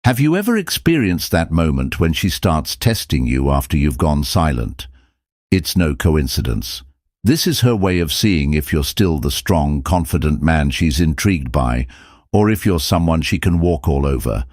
Have you ever experienced that moment when she starts testing you after you've gone silent? It's no coincidence. This is her way of seeing if you're still the strong, confident man she's intrigued by, or if you're someone she can walk all over.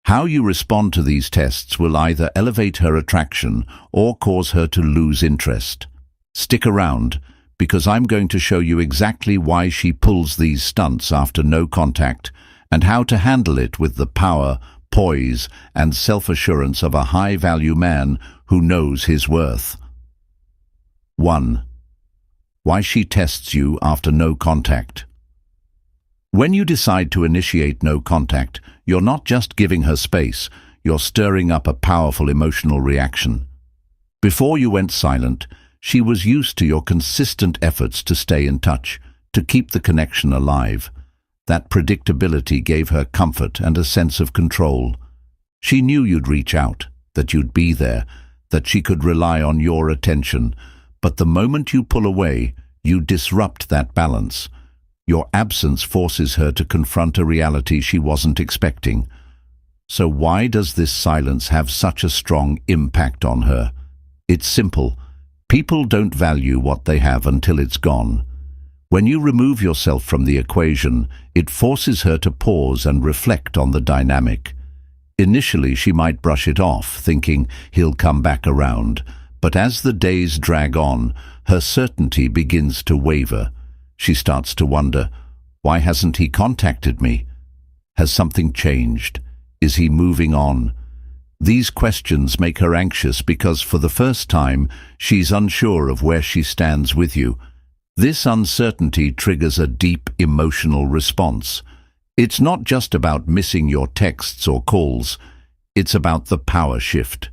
How you respond to these tests will either elevate her attraction or cause her to lose interest. Stick around, because I'm going to show you exactly why she pulls these stunts after no contact, and how to handle it with the power, poise, and self-assurance of a high-value man who knows his worth. 1. Why she tests you after no contact. When you decide to initiate no contact, you're not just giving her space, you're stirring up a powerful emotional reaction. Before you went silent, she was used to your consistent efforts to stay in touch, to keep the connection alive. That predictability gave her comfort and a sense of control. She knew you'd reach out, that you'd be there, that she could rely on your attention. But the moment you pull away, you disrupt that balance. Your absence forces her to confront a reality she wasn't expecting. So why does this silence have such a strong impact on her? It's simple. People don't value what they have until it's gone. When you remove yourself from the equation, it forces her to pause and reflect on the dynamic. Initially, she might brush it off, thinking he'll come back around. But as the days drag on, her certainty begins to waver. She starts to wonder, why hasn't he contacted me? Has something changed? Is he moving on? These questions make her anxious because for the first time, she's unsure of where she stands with you. This uncertainty triggers a deep emotional response. It's not just about missing your texts or calls. It's about the power shift.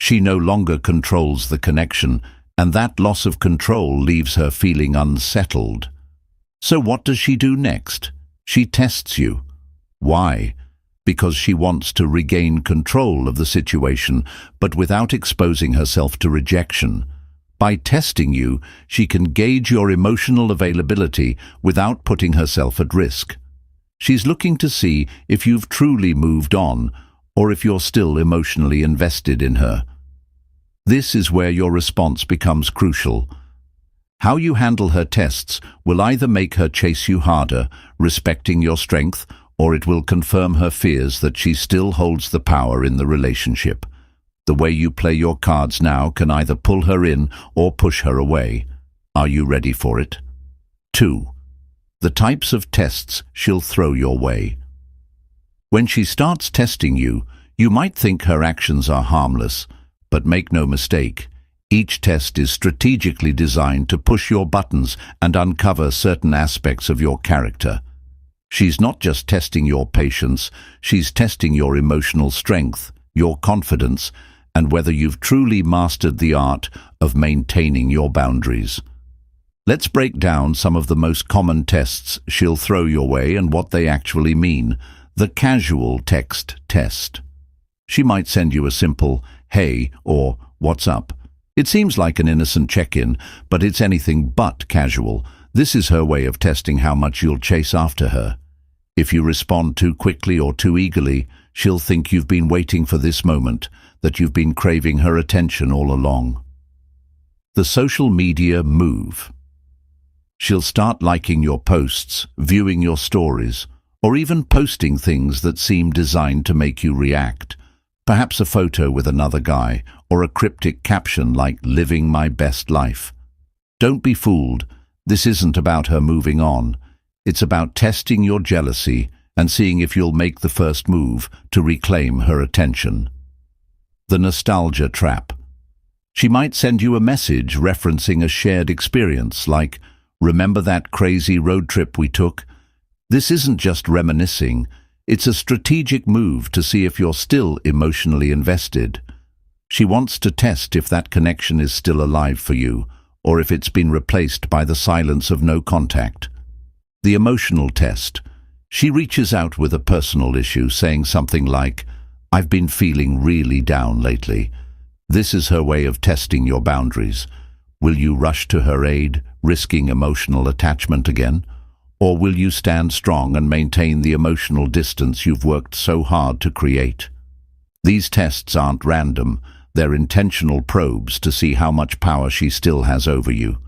She no longer controls the connection, and that loss of control leaves her feeling unsettled. So what does she do next? She tests you. Why? Because she wants to regain control of the situation, but without exposing herself to rejection. By testing you, she can gauge your emotional availability without putting herself at risk. She's looking to see if you've truly moved on, or if you're still emotionally invested in her. This is where your response becomes crucial. How you handle her tests will either make her chase you harder, respecting your strength, or it will confirm her fears that she still holds the power in the relationship. The way you play your cards now can either pull her in or push her away. Are you ready for it? 2. The types of tests she'll throw your way. When she starts testing you, you might think her actions are harmless, but make no mistake, each test is strategically designed to push your buttons and uncover certain aspects of your character. She's not just testing your patience, she's testing your emotional strength, your confidence, and whether you've truly mastered the art of maintaining your boundaries. Let's break down some of the most common tests she'll throw your way and what they actually mean. The casual text test. She might send you a simple, "Hey," or "What's up?" It seems like an innocent check-in, but it's anything but casual. This is her way of testing how much you'll chase after her. If you respond too quickly or too eagerly, she'll think you've been waiting for this moment, that you've been craving her attention all along. The social media move. She'll start liking your posts, viewing your stories, or even posting things that seem designed to make you react. Perhaps a photo with another guy, or a cryptic caption like "living my best life." Don't be fooled. This isn't about her moving on. It's about testing your jealousy and seeing if you'll make the first move to reclaim her attention. The nostalgia trap. She might send you a message referencing a shared experience like, "Remember that crazy road trip we took?" This isn't just reminiscing. It's a strategic move to see if you're still emotionally invested. She wants to test if that connection is still alive for you, or if it's been replaced by the silence of no contact. The emotional test. She reaches out with a personal issue, saying something like, "I've been feeling really down lately." This is her way of testing your boundaries. Will you rush to her aid, risking emotional attachment again? Or will you stand strong and maintain the emotional distance you've worked so hard to create? These tests aren't random, they're intentional probes to see how much power she still has over you.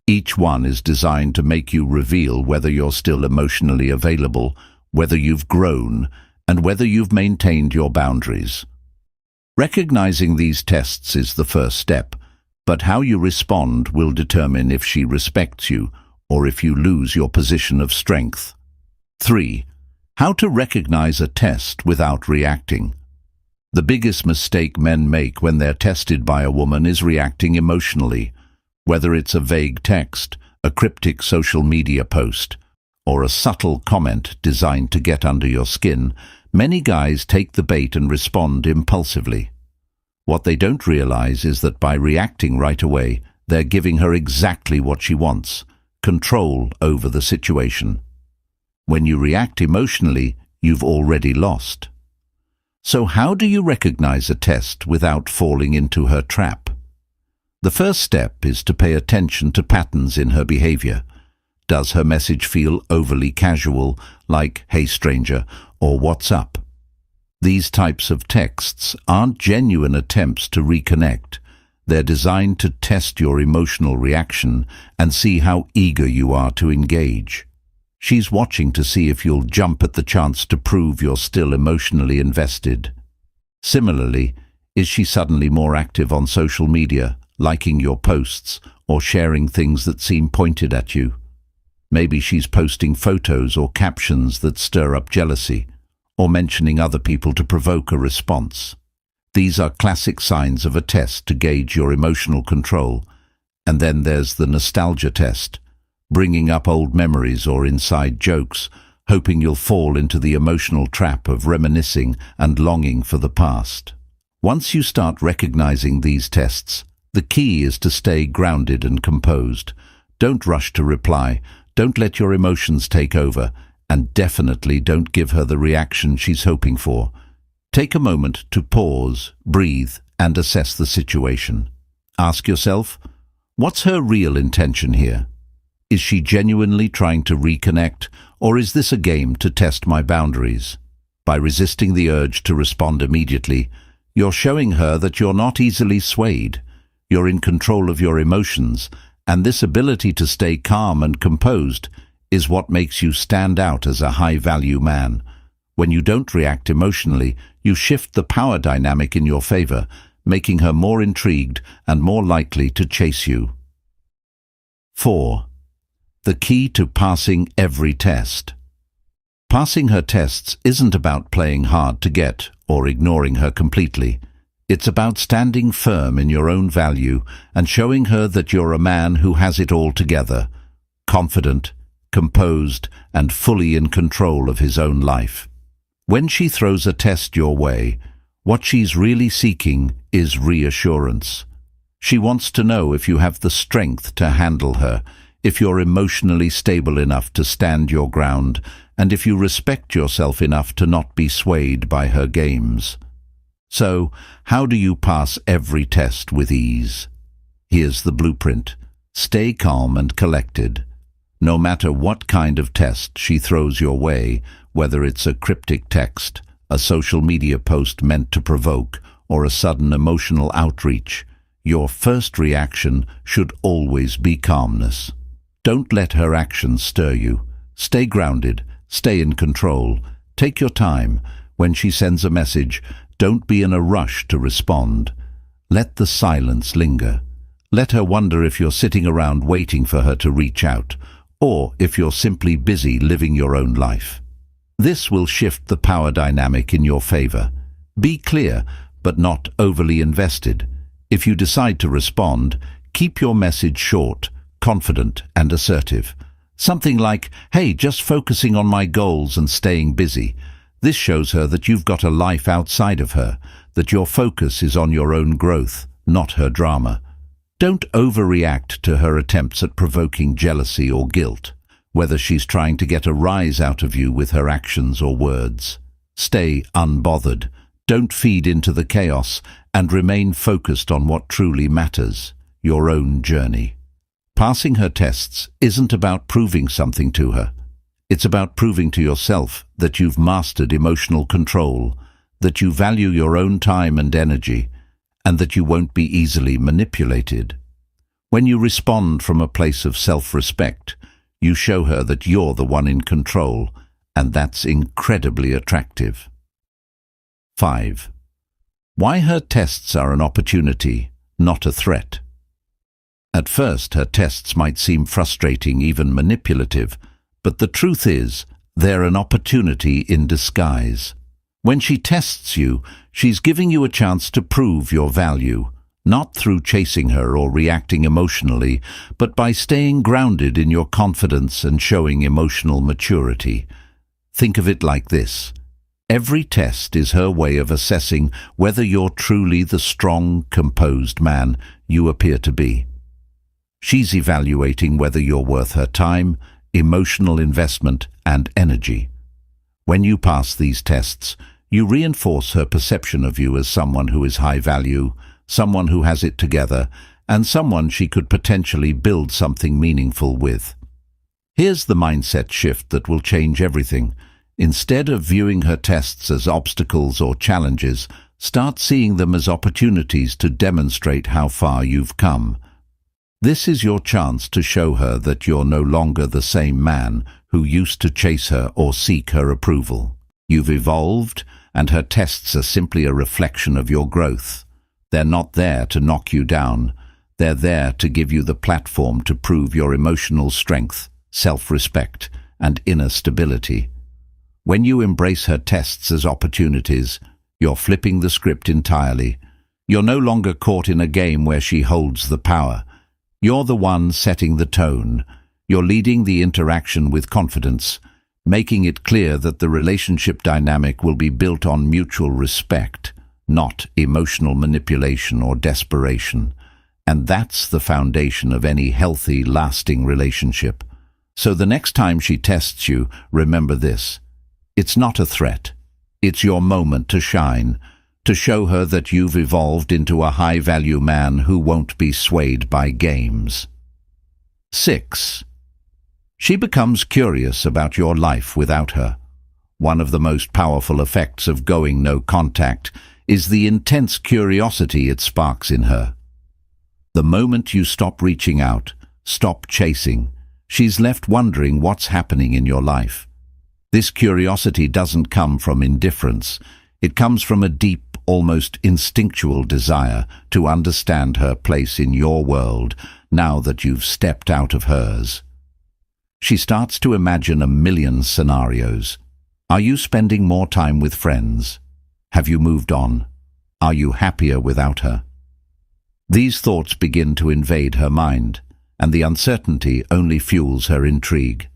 Each one is designed to make you reveal whether you're still emotionally available, whether you've grown, and whether you've maintained your boundaries. Recognizing these tests is the first step, but how you respond will determine if she respects you or if you lose your position of strength. 3. How to recognize a test without reacting. The biggest mistake men make when they're tested by a woman is reacting emotionally, whether it's a vague text, a cryptic social media post, or a subtle comment designed to get under your skin. Many guys take the bait and respond impulsively. What they don't realize is that by reacting right away, they're giving her exactly what she wants: control over the situation. When you react emotionally, you've already lost. So how do you recognize a test without falling into her trap? The first step is to pay attention to patterns in her behavior. Does her message feel overly casual, like "Hey stranger" or "What's up?" These types of texts aren't genuine attempts to reconnect. They're designed to test your emotional reaction and see how eager you are to engage. She's watching to see if you'll jump at the chance to prove you're still emotionally invested. Similarly, is she suddenly more active on social media, liking your posts or sharing things that seem pointed at you? Maybe she's posting photos or captions that stir up jealousy, or mentioning other people to provoke a response. These are classic signs of a test to gauge your emotional control. And then there's the nostalgia test, bringing up old memories or inside jokes, hoping you'll fall into the emotional trap of reminiscing and longing for the past. Once you start recognizing these tests, the key is to stay grounded and composed. Don't rush to reply, don't let your emotions take over, and definitely don't give her the reaction she's hoping for. Take a moment to pause, breathe, and assess the situation. Ask yourself, what's her real intention here? Is she genuinely trying to reconnect, or is this a game to test my boundaries? By resisting the urge to respond immediately, you're showing her that you're not easily swayed. You're in control of your emotions, and this ability to stay calm and composed is what makes you stand out as a high-value man. When you don't react emotionally, you shift the power dynamic in your favor, making her more intrigued and more likely to chase you. 4. The key to passing every test. Passing her tests isn't about playing hard to get or ignoring her completely. It's about standing firm in your own value and showing her that you're a man who has it all together, confident, composed, and fully in control of his own life. When she throws a test your way, what she's really seeking is reassurance. She wants to know if you have the strength to handle her, if you're emotionally stable enough to stand your ground, and if you respect yourself enough to not be swayed by her games. So, how do you pass every test with ease? Here's the blueprint. Stay calm and collected. No matter what kind of test she throws your way, whether it's a cryptic text, a social media post meant to provoke, or a sudden emotional outreach, your first reaction should always be calmness. Don't let her actions stir you. Stay grounded, stay in control, take your time. When she sends a message, don't be in a rush to respond. Let the silence linger. Let her wonder if you're sitting around waiting for her to reach out, or if you're simply busy living your own life. This will shift the power dynamic in your favor. Be clear, but not overly invested. If you decide to respond, keep your message short, confident, and assertive. Something like, "Hey, just focusing on my goals and staying busy." This shows her that you've got a life outside of her, that your focus is on your own growth, not her drama. Don't overreact to her attempts at provoking jealousy or guilt, whether she's trying to get a rise out of you with her actions or words. Stay unbothered. Don't feed into the chaos, and remain focused on what truly matters, your own journey. Passing her tests isn't about proving something to her. It's about proving to yourself that you've mastered emotional control, that you value your own time and energy, and that you won't be easily manipulated. When you respond from a place of self-respect, you show her that you're the one in control, and that's incredibly attractive. 5. Why her tests are an opportunity, not a threat. At first, her tests might seem frustrating, even manipulative, but the truth is, they're an opportunity in disguise. When she tests you, she's giving you a chance to prove your value, not through chasing her or reacting emotionally, but by staying grounded in your confidence and showing emotional maturity. Think of it like this. Every test is her way of assessing whether you're truly the strong, composed man you appear to be. She's evaluating whether you're worth her time, emotional investment, and energy. When you pass these tests, you reinforce her perception of you as someone who is high value, someone who has it together, and someone she could potentially build something meaningful with. Here's the mindset shift that will change everything. Instead of viewing her tests as obstacles or challenges, start seeing them as opportunities to demonstrate how far you've come. This is your chance to show her that you're no longer the same man who used to chase her or seek her approval. You've evolved, and her tests are simply a reflection of your growth. They're not there to knock you down. They're there to give you the platform to prove your emotional strength, self-respect, and inner stability. When you embrace her tests as opportunities, you're flipping the script entirely. You're no longer caught in a game where she holds the power. You're the one setting the tone. You're leading the interaction with confidence, making it clear that the relationship dynamic will be built on mutual respect, not emotional manipulation or desperation. And that's the foundation of any healthy, lasting relationship. So the next time she tests you, remember this. It's not a threat. It's your moment to shine, to show her that you've evolved into a high-value man who won't be swayed by games. 6. She becomes curious about your life without her. One of the most powerful effects of going no contact is the intense curiosity it sparks in her. The moment you stop reaching out, stop chasing, she's left wondering what's happening in your life. This curiosity doesn't come from indifference. It comes from a deep, almost instinctual desire to understand her place in your world now that you've stepped out of hers. She starts to imagine a million scenarios. Are you spending more time with friends? Have you moved on? Are you happier without her? These thoughts begin to invade her mind, and the uncertainty only fuels her intrigue.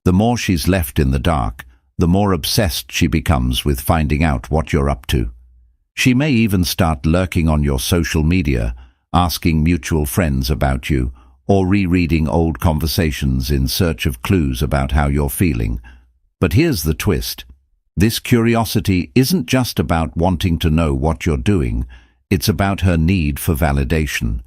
The more she's left in the dark, the more obsessed she becomes with finding out what you're up to. She may even start lurking on your social media, asking mutual friends about you, or rereading old conversations in search of clues about how you're feeling. But here's the twist. This curiosity isn't just about wanting to know what you're doing, it's about her need for validation.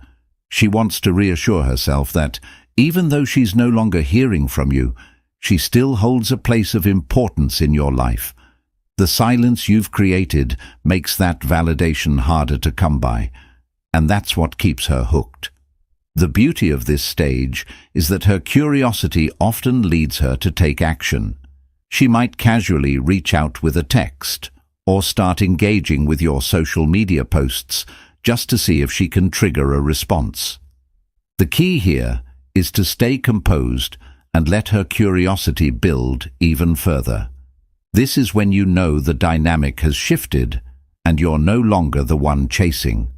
She wants to reassure herself that, even though she's no longer hearing from you, she still holds a place of importance in your life. The silence you've created makes that validation harder to come by, and that's what keeps her hooked. The beauty of this stage is that her curiosity often leads her to take action. She might casually reach out with a text, or start engaging with your social media posts just to see if she can trigger a response. The key here is to stay composed and let her curiosity build even further. This is when you know the dynamic has shifted and you're no longer the one chasing.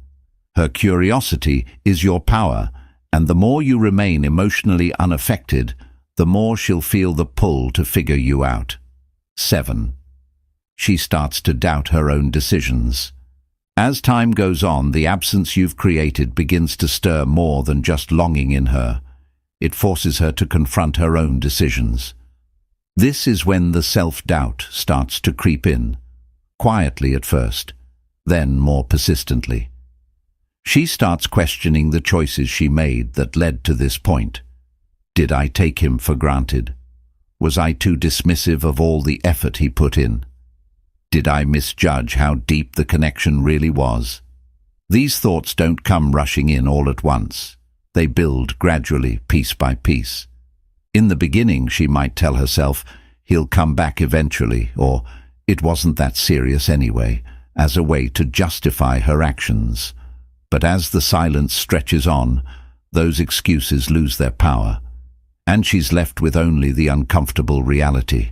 Her curiosity is your power, and the more you remain emotionally unaffected, the more she'll feel the pull to figure you out. 7. She starts to doubt her own decisions. As time goes on, the absence you've created begins to stir more than just longing in her. It forces her to confront her own decisions. This is when the self-doubt starts to creep in, quietly at first, then more persistently. She starts questioning the choices she made that led to this point. Did I take him for granted? Was I too dismissive of all the effort he put in? Did I misjudge how deep the connection really was? These thoughts don't come rushing in all at once. They build gradually, piece by piece. In the beginning, she might tell herself, he'll come back eventually, or it wasn't that serious anyway, as a way to justify her actions. But as the silence stretches on, those excuses lose their power, and she's left with only the uncomfortable reality.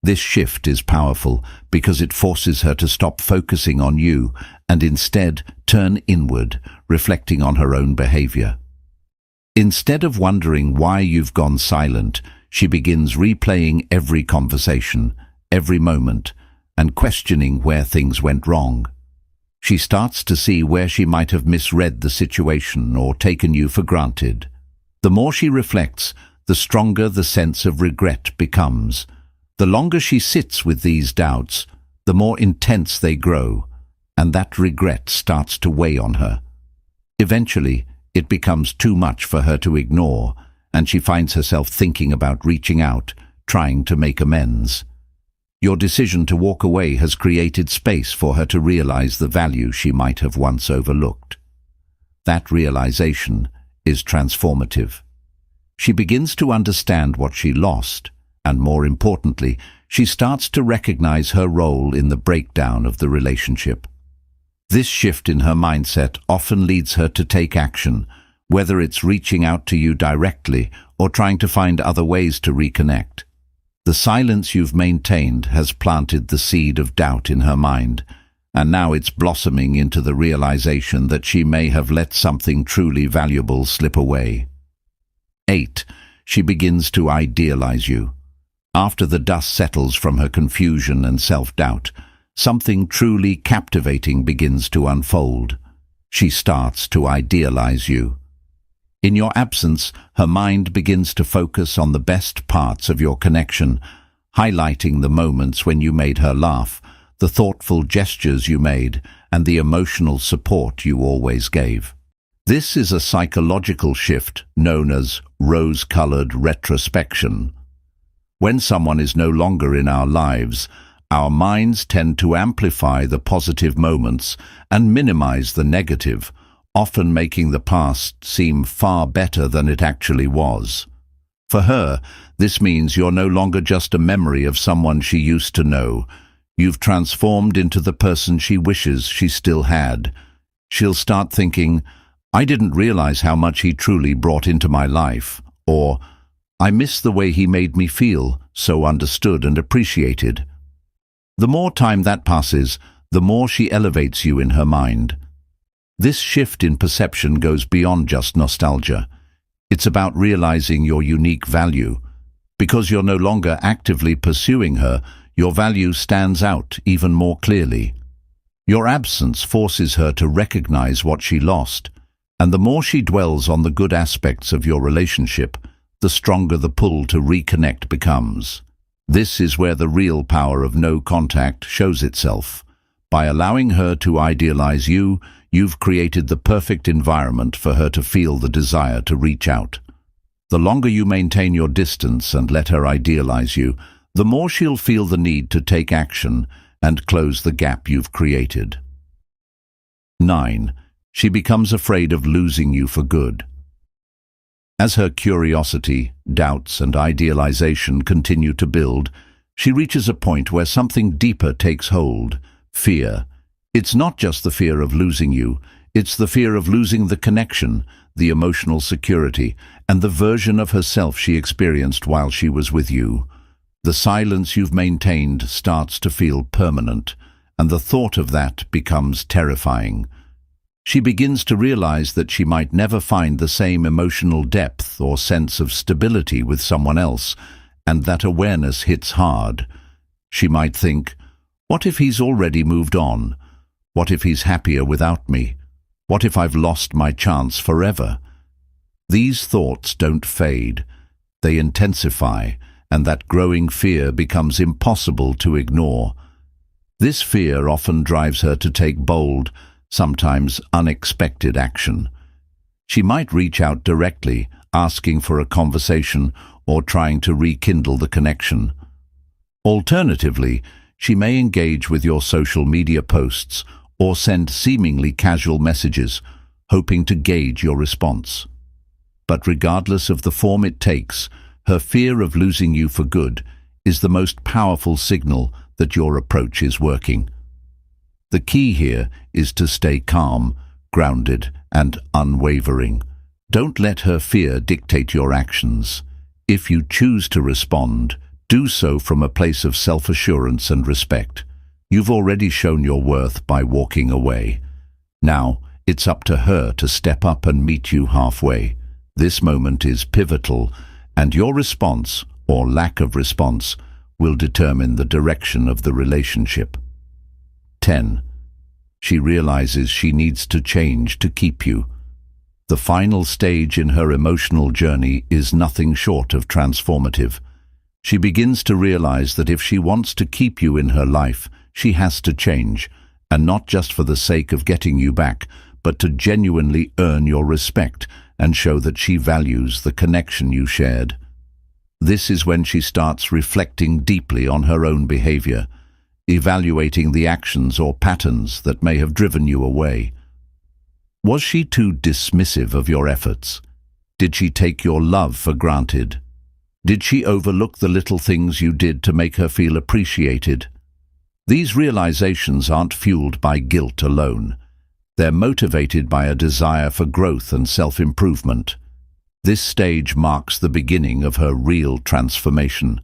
This shift is powerful because it forces her to stop focusing on you and instead turn inward, reflecting on her own behavior. Instead of wondering why you've gone silent, she begins replaying every conversation, every moment, and questioning where things went wrong. She starts to see where she might have misread the situation or taken you for granted. The more she reflects, the stronger the sense of regret becomes. The longer she sits with these doubts, the more intense they grow, and that regret starts to weigh on her. Eventually, it becomes too much for her to ignore, and she finds herself thinking about reaching out, trying to make amends. Your decision to walk away has created space for her to realize the value she might have once overlooked. That realization is transformative. She begins to understand what she lost, and more importantly, she starts to recognize her role in the breakdown of the relationship. This shift in her mindset often leads her to take action, whether it's reaching out to you directly or trying to find other ways to reconnect. The silence you've maintained has planted the seed of doubt in her mind, and now it's blossoming into the realization that she may have let something truly valuable slip away. 8. She begins to idealize you. After the dust settles from her confusion and self-doubt, something truly captivating begins to unfold. She starts to idealize you. In your absence, her mind begins to focus on the best parts of your connection, highlighting the moments when you made her laugh, the thoughtful gestures you made, and the emotional support you always gave. This is a psychological shift known as rose-colored retrospection. When someone is no longer in our lives, our minds tend to amplify the positive moments and minimize the negative, often making the past seem far better than it actually was. For her, this means you're no longer just a memory of someone she used to know. You've transformed into the person she wishes she still had. She'll start thinking, I didn't realize how much he truly brought into my life, or I miss the way he made me feel, so understood and appreciated. The more time that passes, the more she elevates you in her mind. This shift in perception goes beyond just nostalgia. It's about realizing your unique value. Because you're no longer actively pursuing her, your value stands out even more clearly. Your absence forces her to recognize what she lost, and the more she dwells on the good aspects of your relationship, the stronger the pull to reconnect becomes. This is where the real power of no contact shows itself. By allowing her to idealize you, you've created the perfect environment for her to feel the desire to reach out. The longer you maintain your distance and let her idealize you, the more she'll feel the need to take action and close the gap you've created. 9. She becomes afraid of losing you for good. As her curiosity, doubts, and idealization continue to build, she reaches a point where something deeper takes hold: fear. It's not just the fear of losing you, it's the fear of losing the connection, the emotional security, and the version of herself she experienced while she was with you. The silence you've maintained starts to feel permanent, and the thought of that becomes terrifying. She begins to realize that she might never find the same emotional depth or sense of stability with someone else, and that awareness hits hard. She might think, what if he's already moved on? What if he's happier without me? What if I've lost my chance forever? These thoughts don't fade. They intensify, and that growing fear becomes impossible to ignore. This fear often drives her to take bold, sometimes unexpected action. She might reach out directly, asking for a conversation, or trying to rekindle the connection. Alternatively, she may engage with your social media posts or send seemingly casual messages, hoping to gauge your response. But regardless of the form it takes, her fear of losing you for good is the most powerful signal that your approach is working. The key here is to stay calm, grounded, and unwavering. Don't let her fear dictate your actions. If you choose to respond, do so from a place of self-assurance and respect. You've already shown your worth by walking away. Now, it's up to her to step up and meet you halfway. This moment is pivotal, and your response, or lack of response, will determine the direction of the relationship. 10. She realizes she needs to change to keep you. The final stage in her emotional journey is nothing short of transformative. She begins to realize that if she wants to keep you in her life, she has to change, and not just for the sake of getting you back, but to genuinely earn your respect and show that she values the connection you shared. This is when she starts reflecting deeply on her own behavior, evaluating the actions or patterns that may have driven you away. Was she too dismissive of your efforts? Did she take your love for granted? Did she overlook the little things you did to make her feel appreciated? These realizations aren't fueled by guilt alone. They're motivated by a desire for growth and self-improvement. This stage marks the beginning of her real transformation.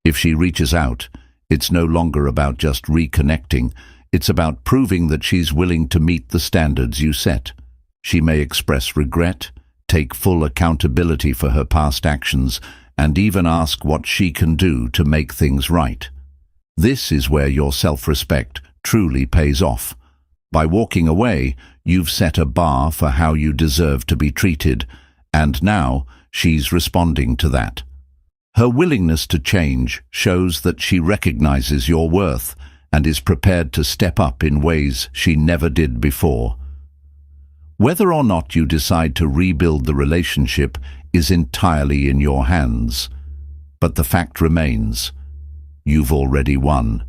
If she reaches out, it's no longer about just reconnecting. It's about proving that she's willing to meet the standards you set. She may express regret, take full accountability for her past actions, and even ask what she can do to make things right. This is where your self-respect truly pays off. By walking away, you've set a bar for how you deserve to be treated, and now she's responding to that. Her willingness to change shows that she recognizes your worth and is prepared to step up in ways she never did before. Whether or not you decide to rebuild the relationship is entirely in your hands. But the fact remains, you've already won.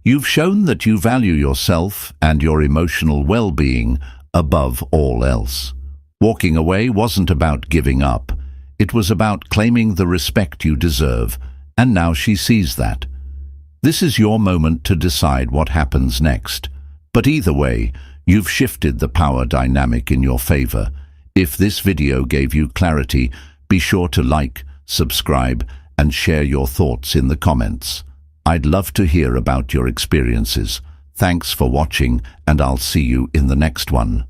You've shown that you value yourself and your emotional well-being above all else. Walking away wasn't about giving up. It was about claiming the respect you deserve, and now she sees that. This is your moment to decide what happens next. But either way, you've shifted the power dynamic in your favor. If this video gave you clarity, be sure to like, subscribe, and share your thoughts in the comments. I'd love to hear about your experiences. Thanks for watching, and I'll see you in the next one.